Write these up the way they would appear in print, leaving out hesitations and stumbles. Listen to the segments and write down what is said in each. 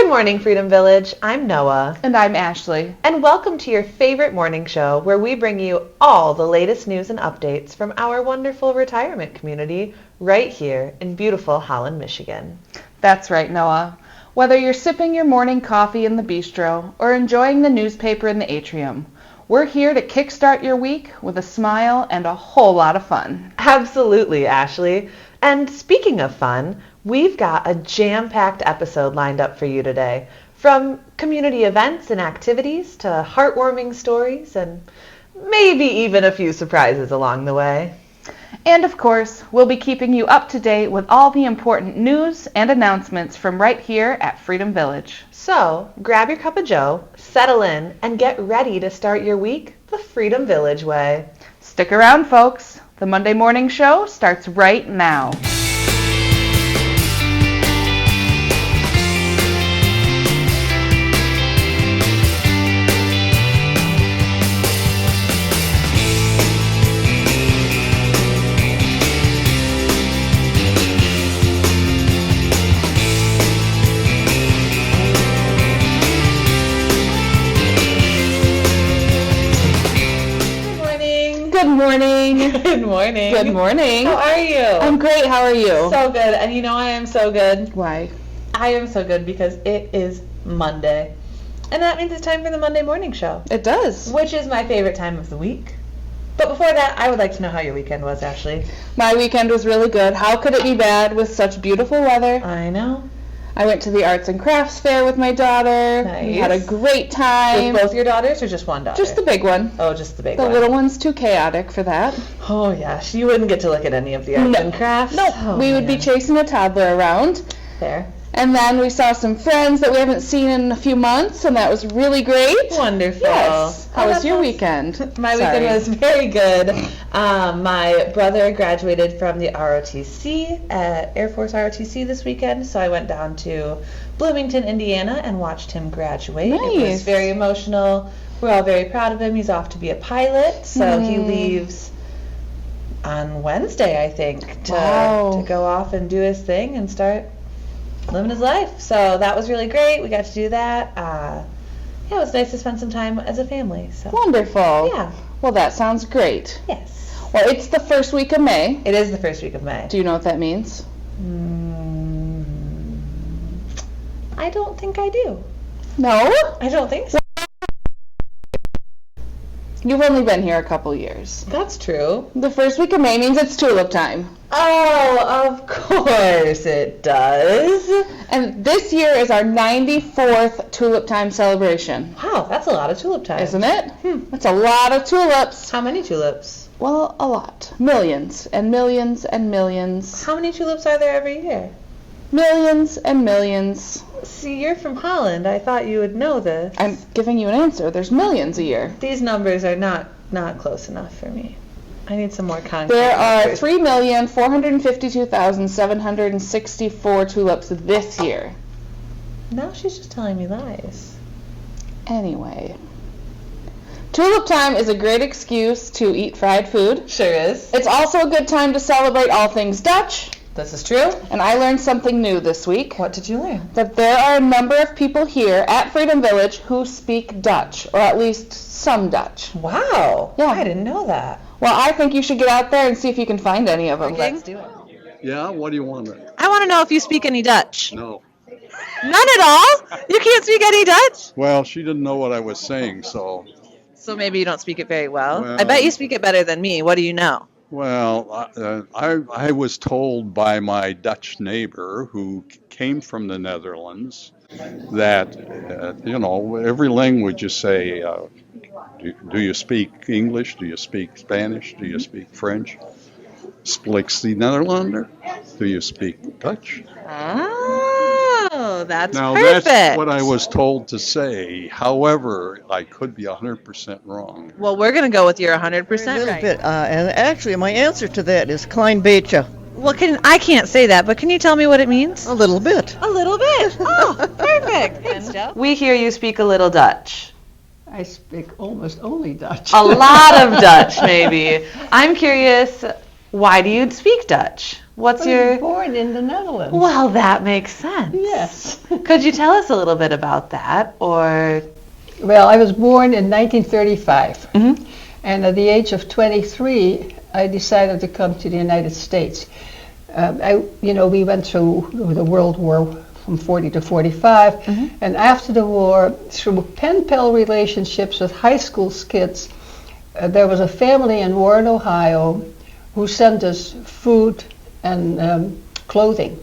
morning, Freedom Village. I'm Noah. And I'm Ashley. And welcome to your favorite morning show where we bring you all the latest news and updates from our wonderful retirement community right here in beautiful Holland, Michigan. That's right, Noah. Whether you're sipping your morning coffee in the bistro or enjoying the newspaper in the atrium, we're here to kickstart your week with a smile and a whole lot of fun. Absolutely, Ashley. And speaking of fun, we've got a jam-packed episode lined up for you today. From community events and activities to heartwarming stories and maybe even a few surprises along the way. And of course, we'll be keeping you up to date with all the important news and announcements from right here at Freedom Village. So, grab your cup of joe, settle in, and get ready to start your week the Freedom Village way. Stick around, folks. The Monday morning show starts right now. Good morning. Good morning. Good morning. How are you? I'm great. How are you? So good. And you know I am so good. Why? I am so good because it is Monday. And that means it's time for the Monday morning show. It does. Which is my favorite time of the week. But before that, I would like to know how your weekend was, Ashley. My weekend was really good. How could it be bad with such beautiful weather? I know. I went to the arts and crafts fair with my daughter. Nice. We had a great time. With both your daughters or just one daughter? Just the big one. Oh, just the big The one. little one's too chaotic for that. Oh, yes. You wouldn't get to look at any of the arts and crafts? No, Oh, we would be man. chasing a toddler around. Fair. And then we saw some friends that we haven't seen in a few months, and that was really great. Wonderful. Yes. How Oh, was that your sounds- weekend? My Sorry. weekend was very good. My brother graduated from the ROTC at Air Force ROTC this weekend, so I went down to Bloomington, Indiana, and watched him graduate. It was Nice. very emotional. We're all very proud of him. He's off to be a pilot, so he leaves on Wednesday, I think, to go off and do his thing and start living his life. So that was really great. We got to do that. Yeah, it was nice to spend some time as a family. So. Wonderful. Yeah. Well, that sounds great. Yes. Well, it's the first week of May. It is the first week of May. Do you know what that means? I don't think I do. No? I don't think so. You've only been here a couple years. That's true. The first week of May means it's tulip time. Oh, of course it does. And this year is our 94th tulip time celebration. Wow, that's a lot of tulip time. Isn't it? That's a lot of tulips. How many tulips? Well, a lot. Millions and millions and millions. How many tulips are there every year? Millions and millions. See, you're from Holland. I thought you would know this. I'm giving you an answer. There's millions a year. These numbers are not close enough for me. I need some more concrete. There are numbers. 3,452,764 tulips this year. Now she's just telling me lies. Anyway. Tulip time is a great excuse to eat fried food. Sure is. It's also a good time to celebrate all things Dutch. This is true. And I learned something new this week. What did you learn? That there are a number of people here at Freedom Village who speak Dutch, or at least some Dutch. Wow. Yeah. I didn't know that. Well, I think you should get out there and see if you can find any of them. Let's do it. Yeah, what do you want? I want to know if you speak any Dutch. No. None at all? You can't speak any Dutch? Well, she didn't know what I was saying, so. So maybe you don't speak it very well. Well- I bet you speak it better than me. What do you know? Well, I was told by my Dutch neighbor who came from the Netherlands that, every language you say, do you speak English? Do you speak Spanish? Do you speak French? Spreekt die Nederlander? Do you speak Dutch? Oh, that's Now, perfect. that's what I was told to say. However, I could be 100% wrong. Well, we're going to go with your 100% A little right. bit, and actually my answer to that is klein beetje. Well, I can't say that, but can you tell me what it means? A little bit. A little bit. Oh, perfect. Thanks, Joe. We hear you speak a little Dutch. I speak almost only Dutch. A lot of Dutch, maybe. I'm curious, why do you speak Dutch? What's I your... was born in the Netherlands. Well, that makes sense. Yes. Could you tell us a little bit about that, or... Well, I was born in 1935. Mhm. And at the age of 23, I decided to come to the United States. We went through the World War from 40 to 45, and after the war, through pen pal relationships with high school kids, there was a family in Warren, Ohio, who sent us food and clothing,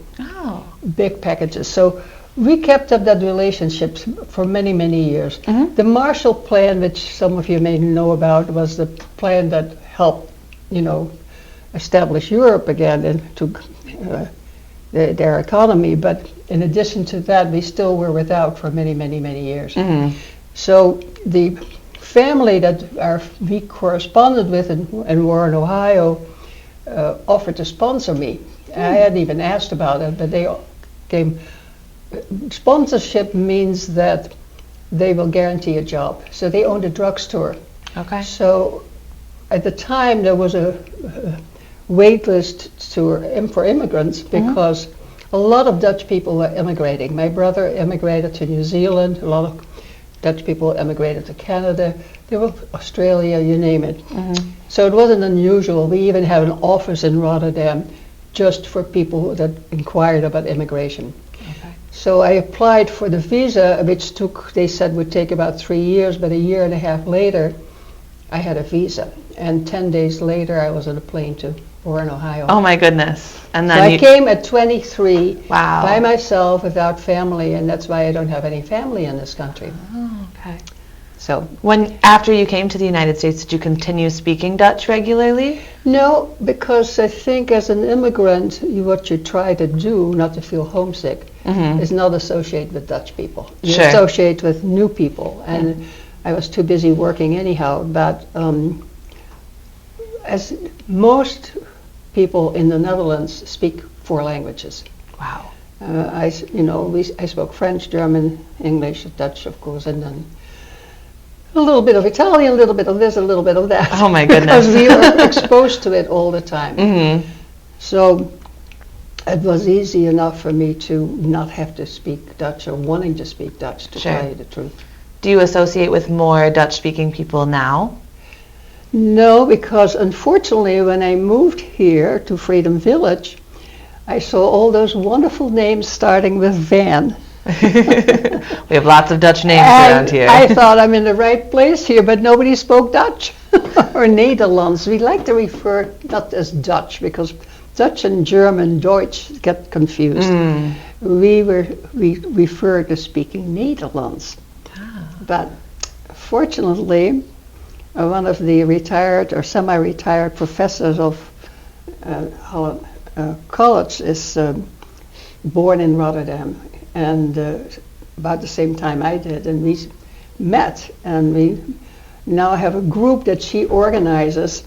big packages. So we kept up that relationship for many, many years. The Marshall Plan, which some of you may know about, was the plan that helped, establish Europe again and to their economy. But in addition to that, we still were without for many, many, many years. So the family that we corresponded with in Warren, Ohio, offered to sponsor me. I hadn't even asked about it, but they came. Sponsorship means that they will guarantee a job. So they owned a drugstore. Okay. So at the time there was a wait list for immigrants because a lot of Dutch people were immigrating. My brother immigrated to New Zealand. A lot of Dutch people immigrated to Canada. There were Australia, you name it. So it wasn't unusual. We even had an office in Rotterdam just for people that inquired about immigration. So I applied for the visa, which they said would take about 3 years, but a year and a half later, I had a visa. And 10 days later, I was on a plane to Warren, Ohio. Oh my goodness. And then so I came at 23 Wow. by myself without family, and that's why I don't have any family in this country. Oh, okay. So After you came to the United States, did you continue speaking Dutch regularly? no, because I think as an immigrant, what you try to do, not to feel homesick, is not associate with Dutch people. You Sure. associate with new people, and I was too busy working anyhow. But as most people in the Netherlands speak 4 languages. Wow. I spoke French, German, English, Dutch, of course, and then a little bit of Italian, a little bit of this, a little bit of that. Oh my goodness. Because we were exposed to it all the time. So it was easy enough for me to not have to speak Dutch or wanting to speak Dutch, to tell you the truth. Do you associate with more Dutch-speaking people now? No, because unfortunately when I moved here to Freedom Village, I saw all those wonderful names starting with Van. We have lots of Dutch names around here. I thought I'm in the right place here, but nobody spoke Dutch or Nederlands. We like to refer not as Dutch because Dutch and German, Deutsch, get confused. We refer to speaking Nederlands. But fortunately, one of the retired or semi-retired professors of college is born in Rotterdam, and about the same time I did, and we met, and we now have a group that she organizes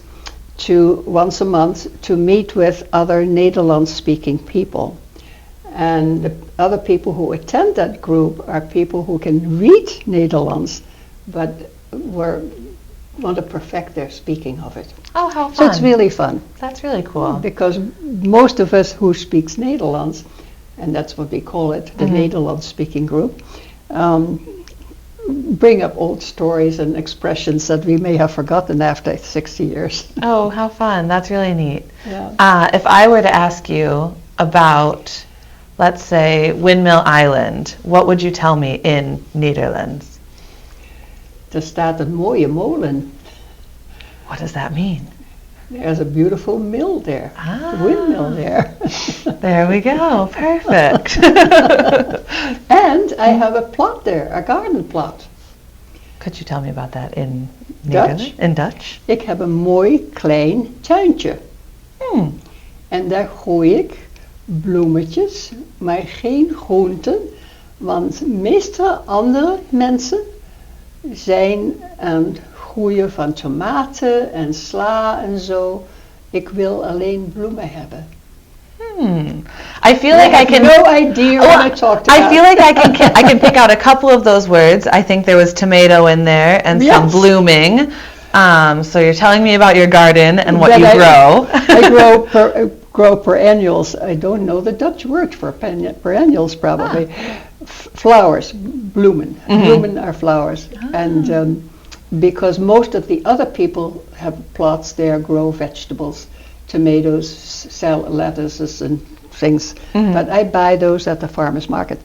to once a month to meet with other Nederlands-speaking people. And the other people who attend that group are people who can read Nederlands, but want to perfect their speaking of it. Oh, how fun. So it's really fun. That's really cool. Because most of us who speaks Nederlands, and that's what we call it, the Nederlands speaking group, bring up old stories and expressions that we may have forgotten after 60 years. Oh, how fun. That's really neat. Yeah. If I were to ask you about, let's say, Windmill Island, what would you tell me in Netherlands? Er staat een mooie molen. What does that mean? There's a beautiful mill there, windmill there. There we go, perfect. And I have a plot there, a garden plot. Could you tell me about that in Dutch? In Dutch? Ik heb een mooi klein tuintje. En daar gooi ik bloemetjes, maar geen groenten. Want meestal andere mensen zijn aan het groeien van tomaten en sla en zo. Ik wil alleen bloemen hebben. I feel like I can. No idea what I talked about. I feel like I can pick out a couple of those words. I think there was tomato in there and some blooming. So you're telling me about your garden and what you grow. I grow grow perennials. I don't know the Dutch word for perennials, probably. Flowers, bloemen. Bloemen are flowers. And because most of the other people have plots there, grow vegetables, tomatoes, sell lettuces and things. But I buy those at the farmer's market.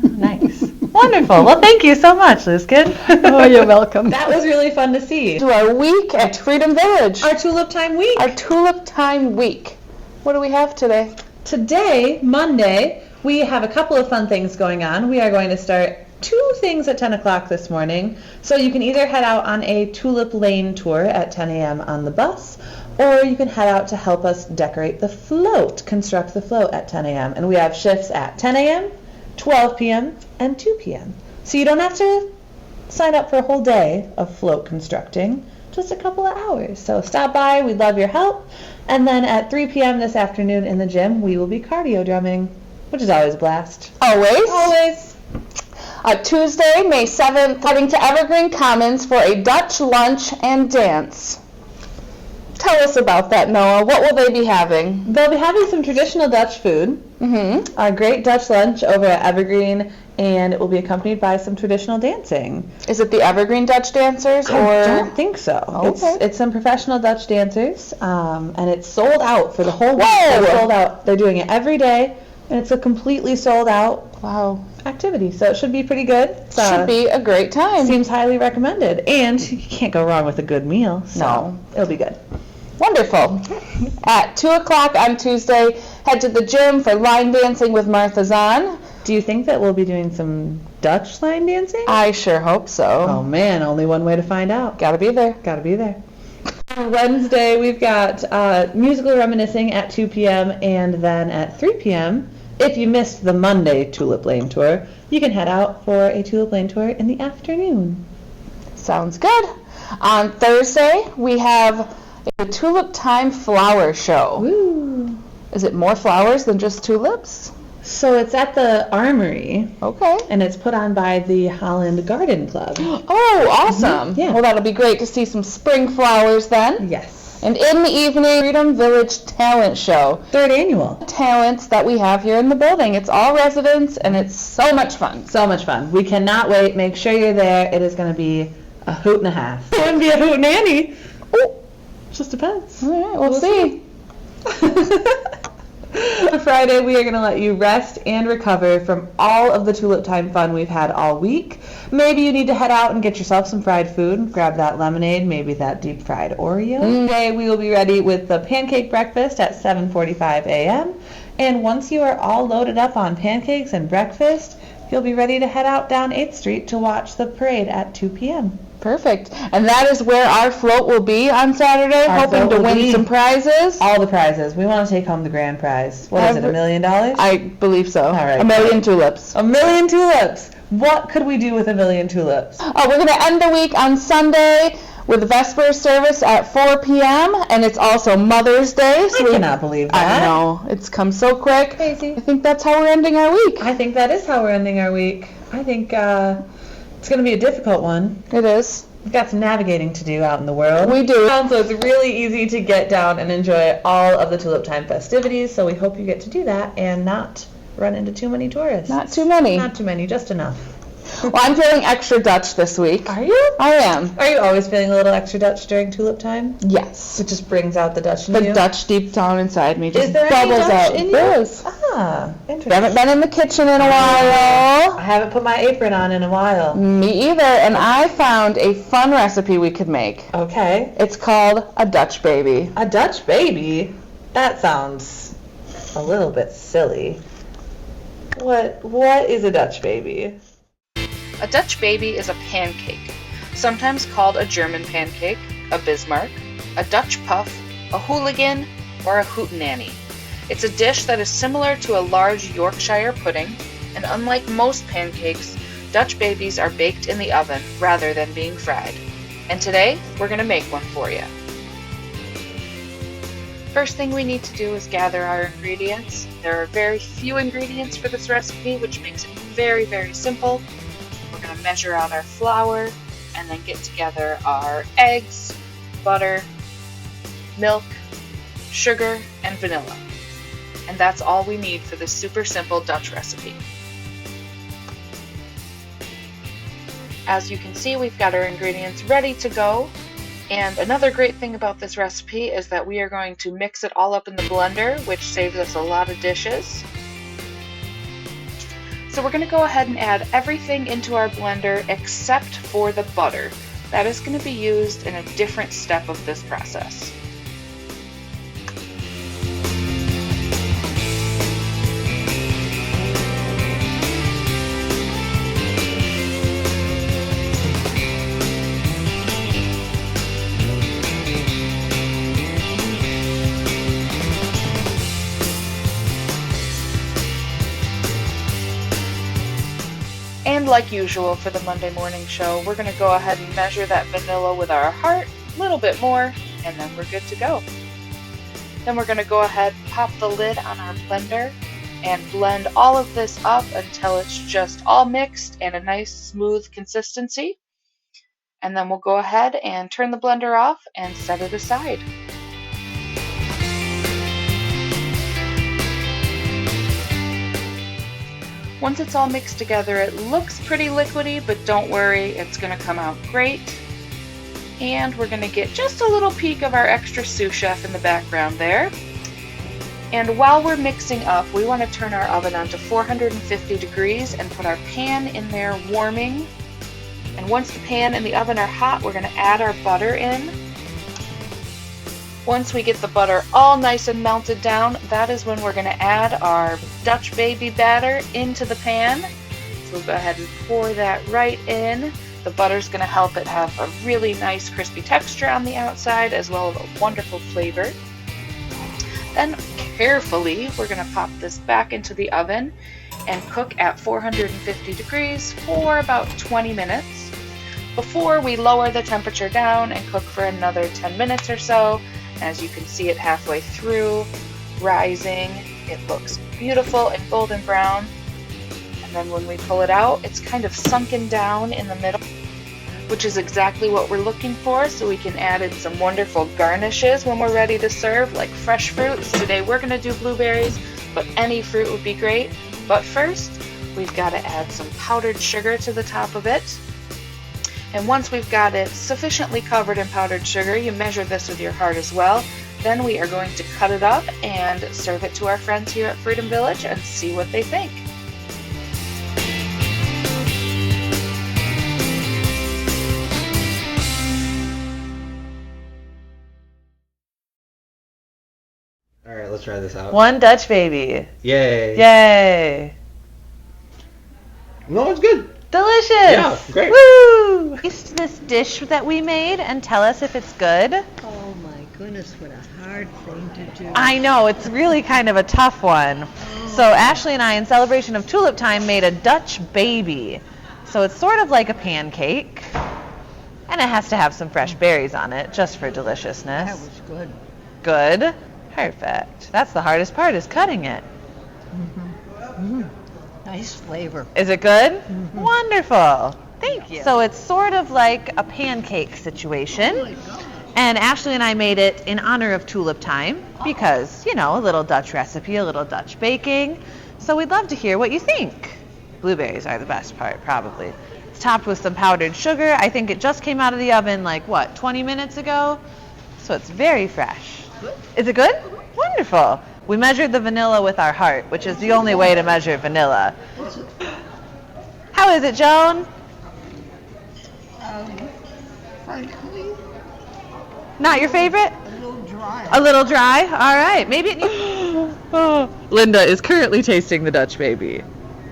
Nice. Wonderful. Well, thank you so much, Lizkin. Oh, you're welcome. That was really fun to see. To our week at Freedom Village. Our Tulip Time week. Our Tulip Time week. What do we have today? Today, Monday, we have a couple of fun things going on. We are going to start 2 things at 10 o'clock this morning. So you can either head out on a Tulip Lane tour at 10 a.m. on the bus, or you can head out to help us decorate the float, construct the float at 10 a.m. And we have shifts at 10 a.m., 12 p.m., and 2 p.m. So you don't have to sign up for a whole day of float constructing, just a couple of hours. So stop by, we'd love your help. And then at 3 p.m. this afternoon in the gym, we will be cardio drumming, which is always a blast. Always. Always. Tuesday, May 7th, heading to Evergreen Commons for a Dutch lunch and dance. Tell us about that, Noah. What will they be having? They'll be having some traditional Dutch food, a great Dutch lunch over at Evergreen, and it will be accompanied by some traditional dancing. Is it the Evergreen Dutch dancers? I don't think so. Oh, okay. It's some professional Dutch dancers, and it's sold out for the whole week. Whoa! They're sold out. They're doing it every day, and it's a completely sold out activity, so it should be pretty good. Should be a great time. Seems highly recommended, and you can't go wrong with a good meal, so No. it'll be good. Wonderful. At 2 o'clock on Tuesday, head to the gym for line dancing with Martha Zahn. Do you think that we'll be doing some Dutch line dancing? I sure hope so. Oh man, only one way to find out. Gotta be there. Gotta be there. On Wednesday, we've got musical reminiscing at 2 p.m. and then at 3 p.m. If you missed the Monday Tulip Lane tour, you can head out for a Tulip Lane tour in the afternoon. Sounds good. On Thursday, we have a Tulip Time flower show. Woo! Is it more flowers than just tulips? So it's at the Armory, Okay. and it's put on by the Holland Garden Club. Oh, awesome. Yeah. Well, that'll be great to see some spring flowers then. Yes. And in the evening, Freedom Village Talent Show. 3rd annual. Talents that we have here in the building. It's all residents, and it's so much fun. So much fun. We cannot wait. Make sure you're there. It is going to be a hoot and a half. It wouldn't be a hoot nanny. Oh, just depends. All right, we'll see. On Friday, we are going to let you rest and recover from all of the Tulip Time fun we've had all week. Maybe you need to head out and get yourself some fried food. Grab that lemonade, maybe that deep fried Oreo. Today, we will be ready with the pancake breakfast at 7:45 a.m. And once you are all loaded up on pancakes and breakfast, you'll be ready to head out down 8th Street to watch the parade at 2 p.m. Perfect. And that is where our float will be on Saturday, Our hoping float to will win be- some prizes. All the prizes. We want to take home the grand prize. What is it, $1 million? I believe so. All right. 1 million tulips. 1 million tulips. What could we do with 1 million tulips? Oh, we're going to end the week on Sunday with Vesper service at 4 p.m. And it's also Mother's Day. I cannot believe that. I know. It's come so quick. Crazy. I think that's how we're ending our week. I think that is how we're ending our week. I think it's going to be a difficult one. It is. We've got some navigating to do out in the world. We do. So it's really easy to get down and enjoy all of the Tulip Time festivities, so we hope you get to do that and not run into too many tourists. Not too many. Not too many, just enough. Well, I'm feeling extra Dutch this week. Are you? I am. Are you always feeling a little extra Dutch during Tulip Time? Yes. It just brings out the Dutch in The you? Dutch deep down inside me just Is there any bubbles Dutch out. in you? There is. Ah, interesting. Haven't been in the kitchen in a while. I haven't put my apron on in a while. Me either. And I found a fun recipe we could make. Okay. It's called a Dutch baby. A Dutch baby? That sounds a little bit silly. What is a Dutch baby? A Dutch baby is a pancake, sometimes called a German pancake, a Bismarck, a Dutch puff, a hooligan, or a hootenanny. It's a dish that is similar to a large Yorkshire pudding, and unlike most pancakes, Dutch babies are baked in the oven rather than being fried. And today, we're going to make one for you. First thing we need to do is gather our ingredients. There are very few ingredients for this recipe, which makes it very, very simple. We're going to measure out our flour and then get together our eggs, butter, milk, sugar, and vanilla. And that's all we need for this super simple Dutch recipe. As you can see, we've got our ingredients ready to go. And another great thing about this recipe is that we are going to mix it all up in the blender, which saves us a lot of dishes. So we're going to go ahead and add everything into our blender except for the butter. That is going to be used in a different step of this process. And like usual for the Monday morning show, we're going to go ahead and measure that vanilla with our heart, a little bit more, and then we're good to go. Then we're going to go ahead, pop the lid on our blender, and blend all of this up until it's just all mixed and a nice smooth consistency. And then we'll go ahead and turn the blender off and set it aside. Once it's all mixed together, it looks pretty liquidy, but don't worry, it's going to come out great. And we're going to get just a little peek of our extra sous chef in the background there. And while we're mixing up, we want to turn our oven on to 450 degrees and put our pan in there warming. And once the pan and the oven are hot, we're going to add our butter in. Once we get the butter all nice and melted down, that is when we're going to add our Dutch baby batter into the pan. So we'll go ahead and pour that right in. The butter's going to help it have a really nice crispy texture on the outside as well as a wonderful flavor. Then carefully, we're going to pop this back into the oven and cook at 450 degrees for about 20 minutes before we lower the temperature down and cook for another 10 minutes or so. As you can see it halfway through, rising. It looks beautiful and golden brown. And then when we pull it out, it's kind of sunken down in the middle, which is exactly what we're looking for, so we can add in some wonderful garnishes when we're ready to serve, like fresh fruits. Today we're going to do blueberries, but any fruit would be great. But first, we've got to add some powdered sugar to the top of it. And once we've got it sufficiently covered in powdered sugar, you measure this with your heart as well. Then we are going to cut it up and serve it to our friends here at Freedom Village and see what they think. All right, let's try this out. One Dutch baby. Yay. Yay. No, it's good. Delicious. Yeah, great. Woo! Taste this dish that we made and tell us if it's good. Oh my goodness, what a hard thing to do. I know, it's really kind of a tough one. So Ashley and I, in celebration of Tulip Time, made a Dutch baby. So it's sort of like a pancake. And it has to have some fresh berries on it, just for deliciousness. That was good. Good. Perfect. That's the hardest part, is cutting it. Nice flavor. Is it good? Wonderful. Thank you. So it's sort of like a pancake situation. And Ashley and I made it in honor of Tulip Time because, you know, a little Dutch recipe, a little Dutch baking. So we'd love to hear what you think. Blueberries are the best part, probably. It's topped with some powdered sugar. I think it just came out of the oven like, 20 minutes ago? So it's very fresh. Is it good? Wonderful. We measured the vanilla with our heart, which is the only way to measure vanilla. How is it, Joan? Frankly, Not your favorite? a little dry. A little dry? All right. Maybe it needs... Linda is currently tasting the Dutch baby.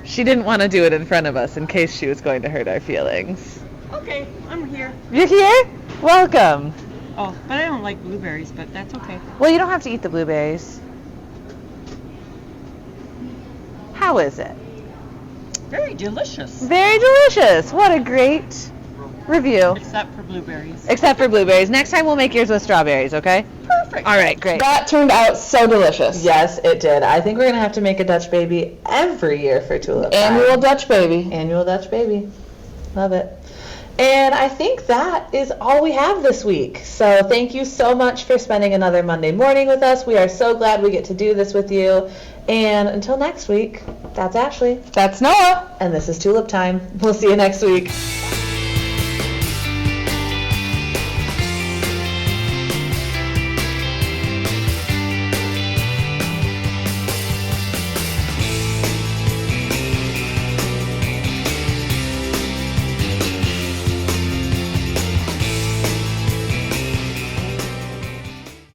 She didn't want to do it in front of us in case she was going to hurt our feelings. Okay, I'm here. You're here? Welcome. Oh, but I don't like blueberries, but that's okay. Well, you don't have to eat the blueberries. How is it? Very delicious. Very delicious. What a great review. Except for blueberries. Except for blueberries. Next time we'll make yours with strawberries, okay? Perfect. All right, great. That turned out so delicious. Yes, it did. I think we're going to have to make a Dutch baby every year for Tulip Time. Annual Dutch baby. Annual Dutch baby. Love it. And I think that is all we have this week. So thank you so much for spending another Monday morning with us. We are so glad we get to do this with you. And until next week, that's Ashley. That's Noah. And this is Tulip Time. We'll see you next week.